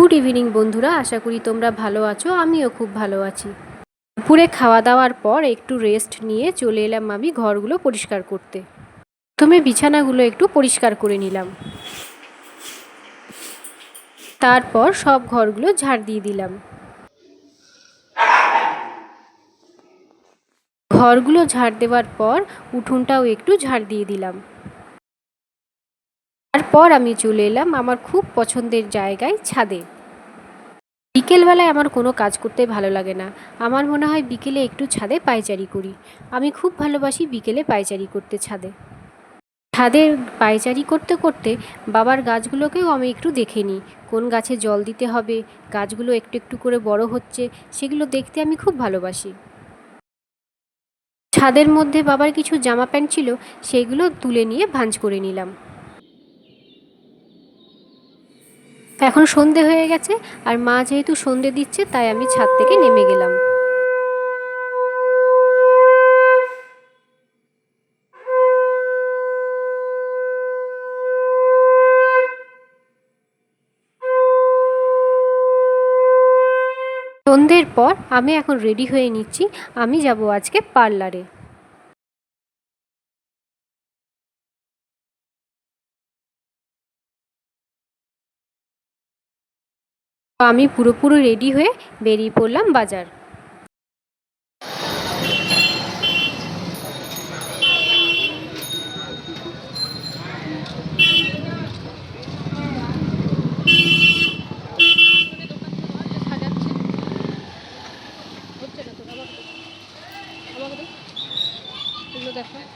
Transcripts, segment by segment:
Good evening বন্ধুরা, আশা করি তোমরা ভালো আছো। আমিও খুব ভালো আছি। দুপুরে খাওয়া দাওয়ার পর একটু রেস্ট নিয়ে চলে এলাম আমি ঘরগুলো পরিষ্কার করতে। প্রথমে বিছানাগুলো একটু পরিষ্কার করে নিলাম, তারপর সব ঘরগুলো ঝাড় দিয়ে দিলাম। ঘরগুলো ঝাড় দেওয়ার পর উঠোনটাও একটু ঝাড় দিয়ে দিলাম। তারপর আমি চলে এলাম আমার খুব পছন্দের জায়গায়, ছাদে। বিকেলবেলায় আমার কোনো কাজ করতে ভালো লাগে না। আমার মনে হয় বিকেলে একটু ছাদে পায়চারি করি। আমি খুব ভালোবাসি বিকেলে পায়চারি করতে ছাদে। ছাদের পায়চারি করতে করতে বাবার গাছগুলোকেও আমি একটু দেখে নিই, কোন গাছে জল দিতে হবে, গাছগুলো একটু একটু করে বড় হচ্ছে, সেগুলো দেখতে আমি খুব ভালোবাসি। ছাদের মধ্যে বাবার কিছু জামা প্যান্ট ছিল, সেইগুলো তুলে নিয়ে ভাঁজ করে নিলাম। এখন সন্ধে হয়ে গেছে, আর মা যেহেতু সন্ধে দিচ্ছে তাই আমি ছাদ থেকে নেমে গেলাম। সন্ধ্যের পর আমি এখন রেডি হয়ে নিচ্ছি, আমি যাব আজকে পার্লারে। আমি পুরোপুরি রেডি হয়ে বেরিয়ে পড়লাম বাজার।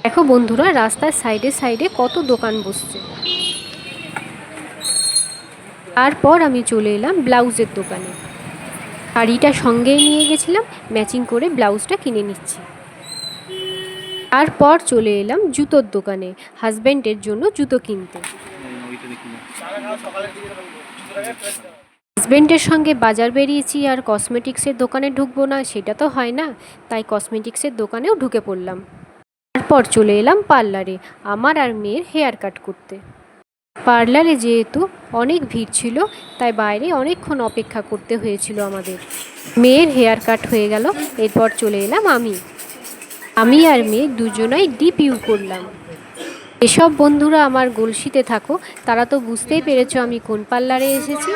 দেখো বন্ধুরা, রাস্তার সাইডে সাইডে কত দোকান বসছে। তারপর আমি চলে এলাম ব্লাউজের দোকানে। শাড়িটা সঙ্গে নিয়ে গেছিলাম, ম্যাচিং করে ব্লাউজটা কিনে নিচ্ছি। তারপর চলে এলাম জুতোর দোকানে, হাজব্যান্ডের জন্য জুতো কিনতে। হাজব্যান্ডের সঙ্গে বাজার বেরিয়েছি, আর কসমেটিক্সের দোকানে ঢুকবো না সেটা তো হয় না, তাই কসমেটিক্সের দোকানেও ঢুকে পড়লাম। তারপর চলে এলাম পার্লারে আমার আর মেয়ের হেয়ার কাট করতে। পার্লারে যেহেতু অনেক ভিড় ছিল, তাই বাইরে অনেকক্ষণ অপেক্ষা করতে হয়েছিল আমাদের। মেয়ের হেয়ার কাট হয়ে গেল, এরপর চলে এলাম আমি আর মেয়ে দুজনাই ডিপ ইউ করলাম। এসব বন্ধুরা আমার গলসিতে থাকো, তারা তো বুঝতেই পেরেছো আমি কোন পার্লারে এসেছি।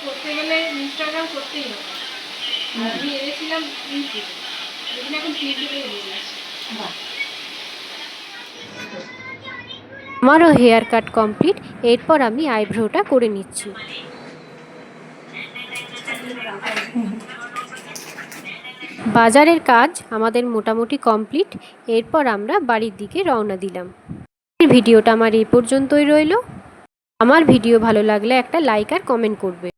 করতে গেলে ইনস্টাগ্রাম করতেই হবে। আমি এনেছিলাম ইউটিউবে, যেখানে এখন ফেসবুকে দিয়ে আসছে। আমারও হেয়ার কাট কমপ্লিট, এরপর আমি আইব্রোটা করে নিচ্ছি। বাজারের কাজ আমাদের মোটামুটি কমপ্লিট, এরপর আমরা বাড়ির দিকে রওনা দিলাম। ভিডিওটা আমার এই পর্যন্তই রইল। আমার ভিডিও ভালো লাগলে একটা লাইক আর কমেন্ট করবে।